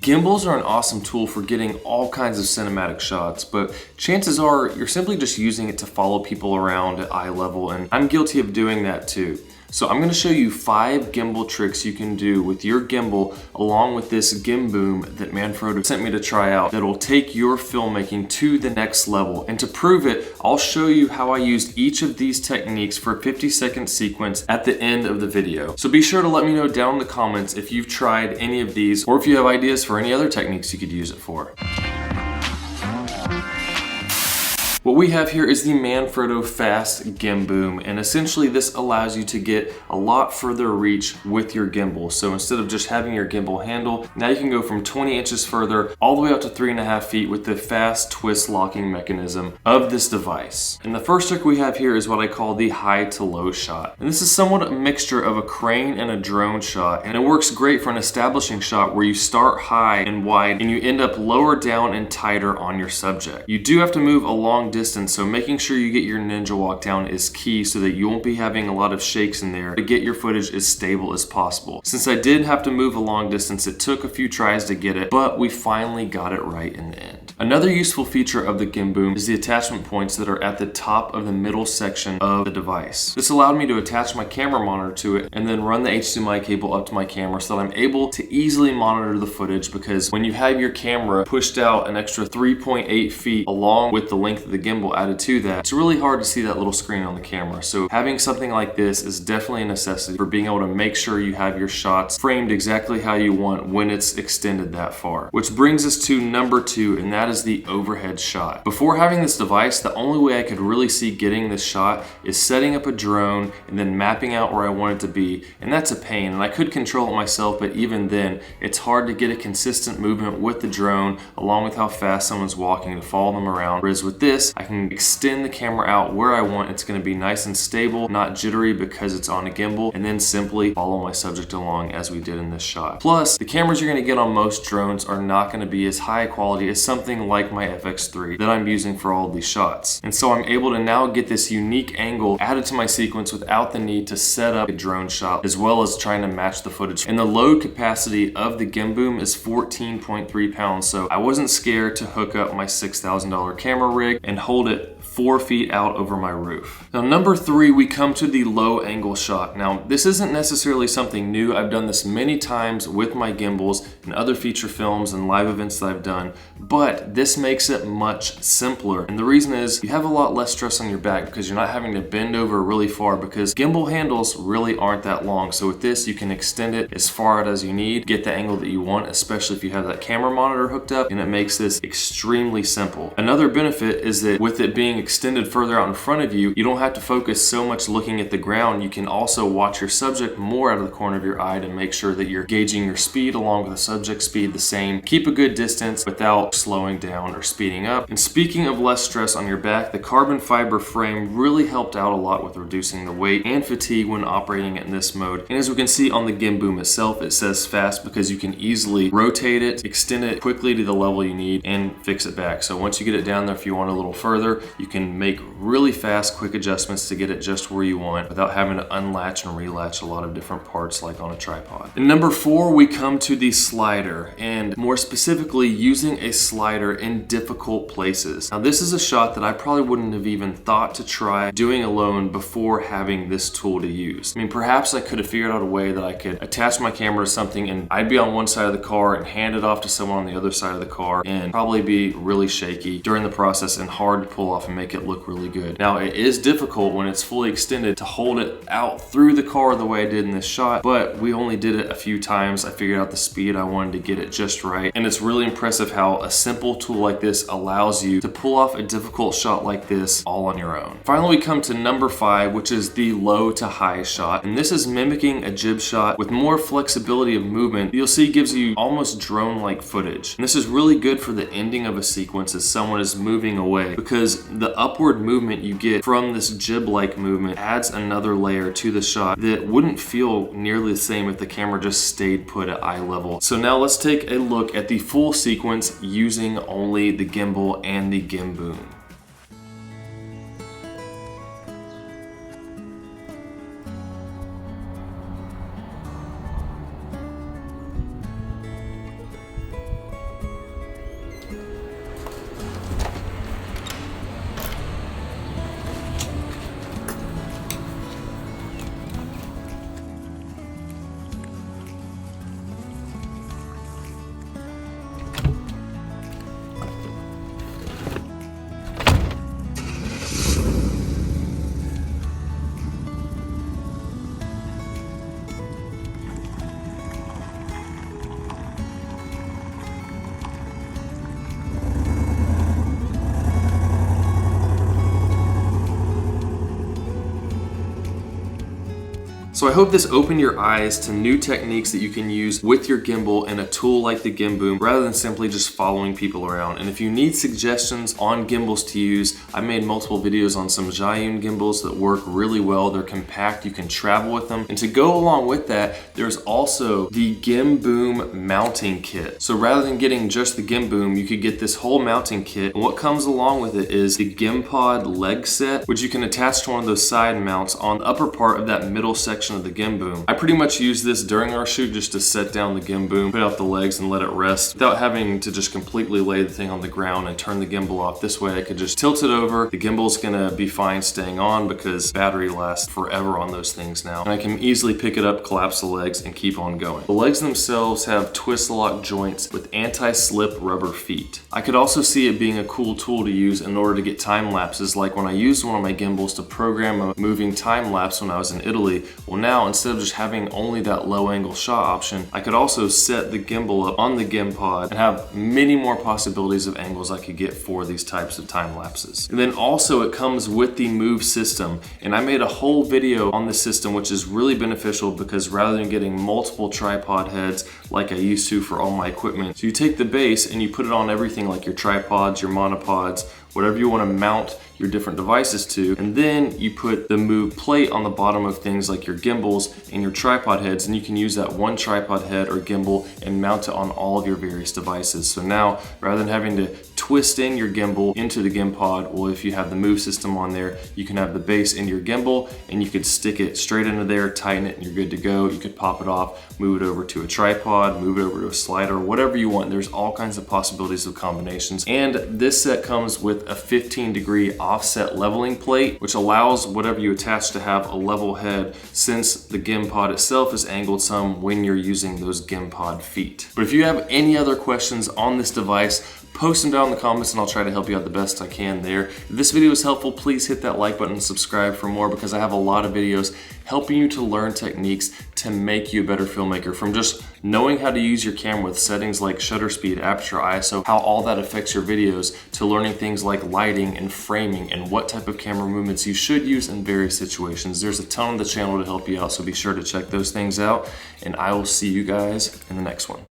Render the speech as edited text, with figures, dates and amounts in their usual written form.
Gimbals are an awesome tool for getting all kinds of cinematic shots, but chances are you're simply just using it to follow people around at eye level, and I'm guilty of doing that too. So I'm going to show you 5 gimbal tricks you can do with your gimbal along with this GIMBOOM that Manfrotto sent me to try out that'll take your filmmaking to the next level. And to prove it, I'll show you how I used each of these techniques for a 50-second sequence at the end of the video. So be sure to let me know down in the comments if you've tried any of these or if you have ideas for any other techniques you could use it for. What we have here is the Manfrotto Fast GIMBOOM, and essentially this allows you to get a lot further reach with your gimbal. So instead of just having your gimbal handle, now you can go from 20 inches further all the way up to 3.5 feet with the fast twist locking mechanism of this device. And the first trick we have here is what I call the high to low shot. And this is somewhat a mixture of a crane and a drone shot, and it works great for an establishing shot where you start high and wide and you end up lower down and tighter on your subject. You do have to move a long distance, so making sure you get your ninja walk down is key so that you won't be having a lot of shakes in there to get your footage as stable as possible. Since I did have to move a long distance, it took a few tries to get it, but we finally got it right in the end. Another useful feature of the GIMBOOM is the attachment points that are at the top of the middle section of the device. This allowed me to attach my camera monitor to it and then run the HDMI cable up to my camera so that I'm able to easily monitor the footage, because when you have your camera pushed out an extra 3.8 feet along with the length of the gimbal added to that, it's really hard to see that little screen on the camera. So having something like this is definitely a necessity for being able to make sure you have your shots framed exactly how you want when it's extended that far. Which brings us to number 2, and that is the overhead shot. Before having this device, the only way I could really see getting this shot is setting up a drone and then mapping out where I want it to be, and that's a pain, and I could control it myself, but even then it's hard to get a consistent movement with the drone along with how fast someone's walking to follow them around. Whereas with this, I can extend the camera out where I want. It's going to be nice and stable, not jittery because it's on a gimbal, and then simply follow my subject along as we did in this shot. Plus, the cameras you're going to get on most drones are not going to be as high quality as something like my FX3 that I'm using for all of these shots. And so I'm able to now get this unique angle added to my sequence without the need to set up a drone shot, as well as trying to match the footage. And the load capacity of the GIMBOOM is 14.3 pounds, so I wasn't scared to hook up my $6,000 camera rig and hold it 4 feet out over my roof. Now number 3, we come to the low angle shot. Now this isn't necessarily something new. I've done this many times with my gimbals and other feature films and live events that I've done, but this makes it much simpler. And the reason is you have a lot less stress on your back because you're not having to bend over really far, because gimbal handles really aren't that long. So with this, you can extend it as far out as you need, get the angle that you want, especially if you have that camera monitor hooked up, and it makes this extremely simple. Another benefit is that with it being extended further out in front of you, you don't have to focus so much looking at the ground. You can also watch your subject more out of the corner of your eye to make sure that you're gauging your speed along with the subject speed the same. Keep a good distance without slowing down or speeding up. And speaking of less stress on your back, the carbon fiber frame really helped out a lot with reducing the weight and fatigue when operating it in this mode. And as we can see on the GIMBOOM itself, it says fast because you can easily rotate it, extend it quickly to the level you need, and fix it back. So once you get it down there, if you want a little further, you can make really fast, quick adjustments to get it just where you want without having to unlatch and relatch a lot of different parts like on a tripod. And number 4, we come to the slider, and more specifically using a slider in difficult places. Now this is a shot that I probably wouldn't have even thought to try doing alone before having this tool to use. I mean, perhaps I could have figured out a way that I could attach my camera to something and I'd be on one side of the car and hand it off to someone on the other side of the car and probably be really shaky during the process and hard to pull off and make it look really good. Now it is difficult when it's fully extended to hold it out through the car the way I did in this shot, but we only did it a few times. I figured out the speed I wanted to get it just right, and it's really impressive how a simple tool like this allows you to pull off a difficult shot like this all on your own. Finally, we come to number 5, which is the low to high shot, and this is mimicking a jib shot with more flexibility of movement. You'll see gives you almost drone-like footage, and this is really good for the ending of a sequence as someone is moving away, because the upward movement you get from this jib-like movement adds another layer to the shot that wouldn't feel nearly the same if the camera just stayed put at eye level. So now let's take a look at the full sequence using only the gimbal and the GIMBOOM. So I hope this opened your eyes to new techniques that you can use with your gimbal and a tool like the GIMBOOM rather than simply just following people around. And if you need suggestions on gimbals to use, I made multiple videos on some GIMBAL gimbals that work really well. They're compact, you can travel with them. And to go along with that, there's also the GIMBOOM mounting kit. So rather than getting just the GIMBOOM, you could get this whole mounting kit. And what comes along with it is the GIMPOD leg set, which you can attach to one of those side mounts on the upper part of that middle section of the GIMBOOM. I pretty much use this during our shoot just to set down the GIMBOOM, put out the legs and let it rest without having to just completely lay the thing on the ground and turn the gimbal off. This way I could just tilt it over. The gimbal's gonna be fine staying on because battery lasts forever on those things now. And I can easily pick it up, collapse the legs, and keep on going. The legs themselves have twist lock joints with anti-slip rubber feet. I could also see it being a cool tool to use in order to get time lapses, like when I used one of my gimbals to program a moving time lapse when I was in Italy. Well, now instead of just having only that low angle shot option, I could also set the gimbal up on the GIMPOD and have many more possibilities of angles I could get for these types of time lapses. And then also it comes with the Move system, and I made a whole video on this system, which is really beneficial because rather than getting multiple tripod heads like I used to for all my equipment, so you take the base and you put it on everything like your tripods, your monopods, whatever you want to mount your different devices to, and then you put the Move plate on the bottom of things like your gimbals and your tripod heads, and you can use that one tripod head or gimbal and mount it on all of your various devices. So now, rather than having to twist in your gimbal into the GIMPOD, well, if you have the Move system on there, you can have the base in your gimbal and you could stick it straight into there, tighten it, and you're good to go. You could pop it off, move it over to a tripod, move it over to a slider, whatever you want. There's all kinds of possibilities of combinations. And this set comes with a 15-degree offset leveling plate, which allows whatever you attach to have a level head, since the GIMPOD itself is angled some when you're using those GIMPOD feet. But if you have any other questions on this device, post them down in the comments and I'll try to help you out the best I can there. If this video was helpful, please hit that like button and subscribe for more, because I have a lot of videos helping you to learn techniques to make you a better filmmaker, from just knowing how to use your camera with settings like shutter speed, aperture, ISO, how all that affects your videos, to learning things like lighting and framing and what type of camera movements you should use in various situations. There's a ton on the channel to help you out, so be sure to check those things out, and I will see you guys in the next one.